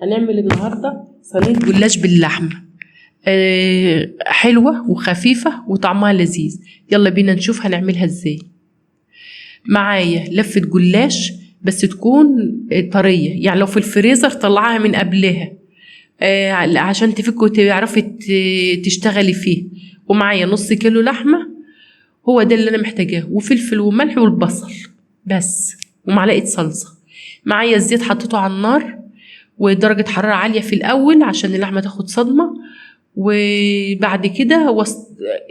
هنعمل النهارده صينيه جلاش باللحمه. حلوه وخفيفه وطعمها لذيذ. يلا بينا نشوف هنعملها ازاي. معايا لفه جلاش بس تكون طريه، يعني لو في الفريزر طلعها من قبلها عشان تفك وتعرفي تشتغلي فيه. ومعايا نص كيلو لحمه، هو ده اللي انا محتاجاه، وفلفل وملح والبصل بس، ومعلقه صلصه. معايا الزيت حطيته على النار ودرجة حرارة عالية في الأول عشان اللحمة تاخد صدمة، وبعد كده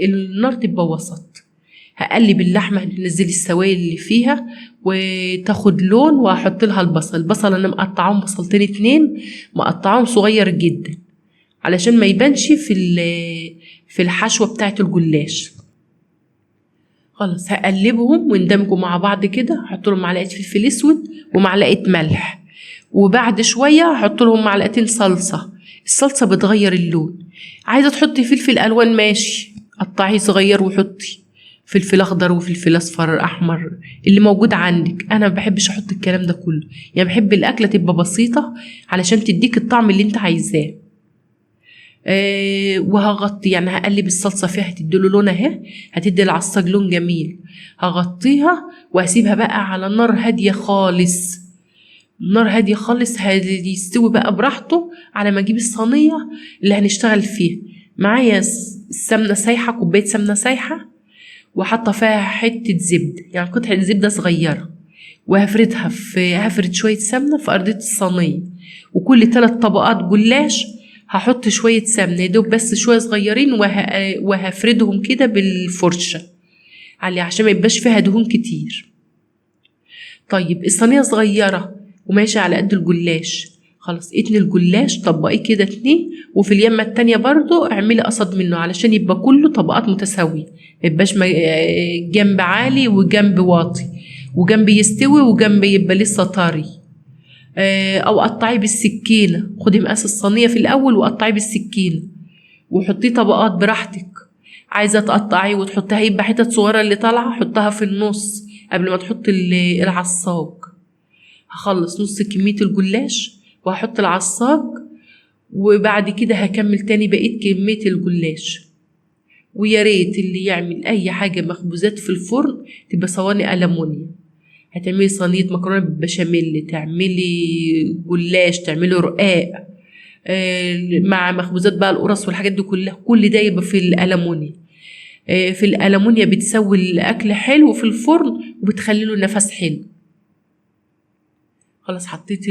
النار تبقى وسط. هقلب اللحمة، ننزل السوائل اللي فيها وتاخد لون، وهحط لها البصل أنا مقطعهم بصلتين 2 مقطعهم صغير جدا علشان ما يبانش في الحشوة بتاعة الجلاش. خلاص هقلبهم ويندمجوا مع بعض كده. هحط لهم معلقة فلفل اسود ومعلقة ملح، وبعد شوية هحط لهم معلقتين صلصة. الصلصة بتغير اللون. عايزة تحطي فلفل ألوان ماشي، قطعيه صغير وحطي فلفل أخضر وفلفل أصفر أحمر اللي موجود عندك. أنا ما بحبش أحط الكلام ده كله، يعني بحب الأكلة تبقى بسيطة علشان تديك الطعم اللي انت عايزاه. وهغطي، يعني هقلب الصلصة فيها هتديله لون اهي، هتدي العصاج لون جميل. هغطيها وهسيبها بقى على نار هادية خالص. نار هادية خالص، هيستوي بقى براحته على ما اجيب الصينية اللي هنشتغل فيها. معايا السمنة سايحة، كوباية سمنة سايحة، وحاطة فيها حتة زبدة، يعني قطعة زبدة صغيرة، وهفردها هفرد شوية سمنة في أرضية الصينية. وكل 3 طبقات جلاش هحط شوية سمنة يدوب بس شوية صغيرين، وهفردهم كده بالفرشة عشان ما يبقاش فيها دهون كتير. طيب الصينية صغيرة وماشي على قد الجلاش، خلاص اتني الجلاش طبقيه كده 2، وفي اليمة التانية برضو اعملي قصد منه علشان يبقى كله طبقات متساوية، ميبقاش جنب عالي وجنب واطي، وجنب يستوي وجنب يبقى لسه طري. او قطعيه بالسكينة، خدي مقاس الصينية في الاول وقطعيه بالسكينة وحطيه طبقات براحتك. عايزة تقطعيه وتحطيها يبقى حتت صغيرة اللي طالعة حطها في النص قبل ما تحط العصاج. هخلص نص كمية الجلاش وهحط العصاج، وبعد كده هكمل تاني بقية كمية الجلاش. ويا ريت اللي يعمل اي حاجة مخبوزات في الفرن تبقى صواني ألمونيا. هتعملي صينية مكرونة بالبشاميل، تعملي جلاش، تعملي رقاق مع مخبوزات بقى القرص والحاجات دي كلها، كل ده يبقى في الألمونيا. في الألمونيا بتسوي الأكل حلو في الفرن وبتخلي له نفس حلو. خلاص حطيت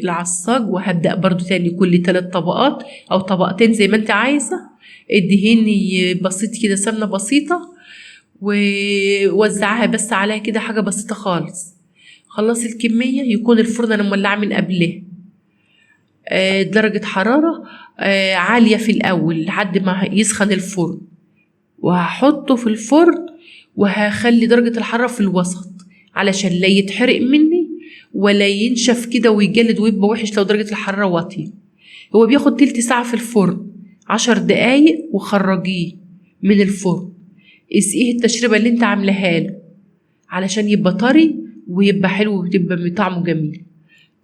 العصاج، وهبدأ برضو تاني كل 3 طبقات أو طبقتين زي ما انت عايزة. ادهني بسيط كده سمنة بسيطة ووزعها بس عليها كده حاجة بسيطة خالص. خلصي الكمية، يكون الفرن أنا مولعة من قبله درجة حرارة عالية في الأول لحد ما يسخن الفرن، وهحطه في الفرن وهخلي درجة الحرارة في الوسط علشان لا يتحرق مني ولا ينشف كده ويجلد ويبقى وحش لو درجة الحرارة واطية. هو بياخد 1/3 ساعة في الفرن، 10 دقايق وخرجيه من الفرن. اسقيه التشربة اللي انت عاملاها له علشان يبقى طري ويبقى حلو ويبقى طعمه جميل.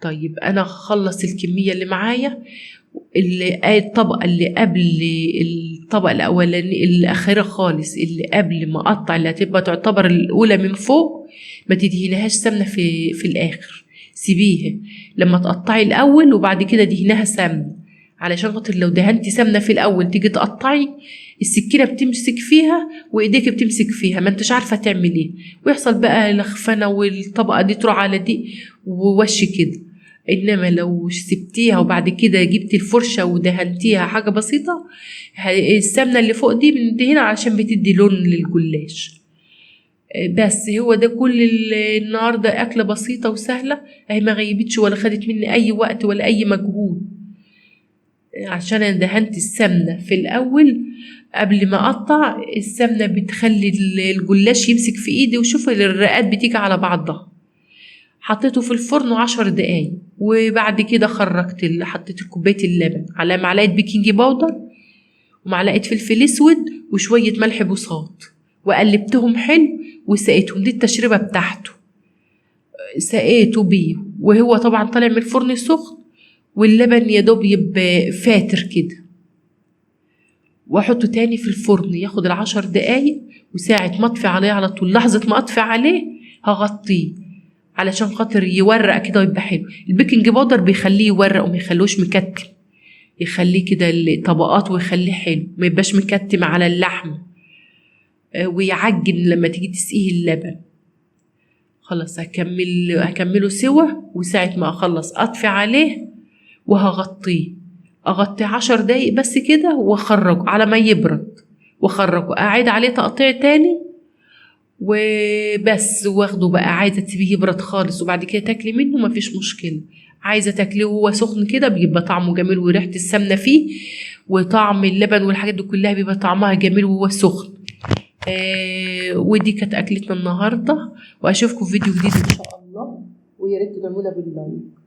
طيب انا هخلص الكمية اللي معايا. الطبقة اللي قبل الطبقة الأولانية الأخيرة خالص اللي قبل ما أقطع، اللي هتبقى تعتبر الأولى من فوق، ما تدهنهاش سمنة في الآخر، سيبيها لما تقطعي الأول وبعد كده دهنها سمنة، علشان خاطر لو دهنتي سمنة في الأول تيجي تقطعي السكينة بتمسك فيها وإيديك بتمسك فيها، ما انتش عارفة تعمل ايه، ويحصل بقى لخفنة والطبقة دي تروح على دي ووش كده. انما لو سبتيها وبعد كده جبتي الفرشة ودهنتيها حاجة بسيطة، السمنة اللي فوق دي بندهنها عشان بتدي لون للجلاش. بس هو ده كل النهاردة أكلة بسيطة وسهلة اهي، ما غيبتش ولا خدت مني أي وقت ولا أي مجهود، عشان أنا دهنت السمنة في الأول قبل ما أقطع. السمنة بتخلي الجلاش يمسك في إيدي، وشوف الرقات بتيجي على بعضها. حطيته في الفرن 10 دقايق، وبعد كده خرجت حطيت كوباية اللبن على معلقة بيكنج باودر ومعلقة فلفل اسود وشوية ملح بوصات، وقلبتهم حلو وسقيتهم. دي التشربة بتاعته، سقيته بيه وهو طبعا طالع من الفرن سخن، واللبن يا دوب يبقى فاتر كده، واحطه تاني في الفرن ياخد ال10 دقايق، وساعة ما اطفي عليه على طول، لحظة ما اطفي عليه هغطيه علشان خاطر يورق كده ويبقى حلو. البيكنج باودر بيخليه يورق وما يخلوش مكتم، يخليه كده الطبقات ويخليه حلو، ما يبقاش مكتم على اللحم ويعجن لما تيجي تسقيه اللبن. خلاص هكمله سوا، وساعة ما اخلص اطفي عليه اغطيه 10 دقايق بس كده، واخرجه على ما يبرد، واخرجه اعيد عليه تقطيع تاني وبس، واخده بقى. عايزه تسيبيه يبرد خالص وبعد كده تاكلي منه مفيش مشكله، عايزه تاكليه وهو سخن كده بيبقى طعمه جميل، وريحه السمنه فيه وطعم اللبن والحاجات دي كلها بيبقى طعمها جميل وهو سخن. ودي كانت اكلتنا النهارده، واشوفكم في فيديو جديد ان شاء الله، ويا ريت تدعمونا باللايك.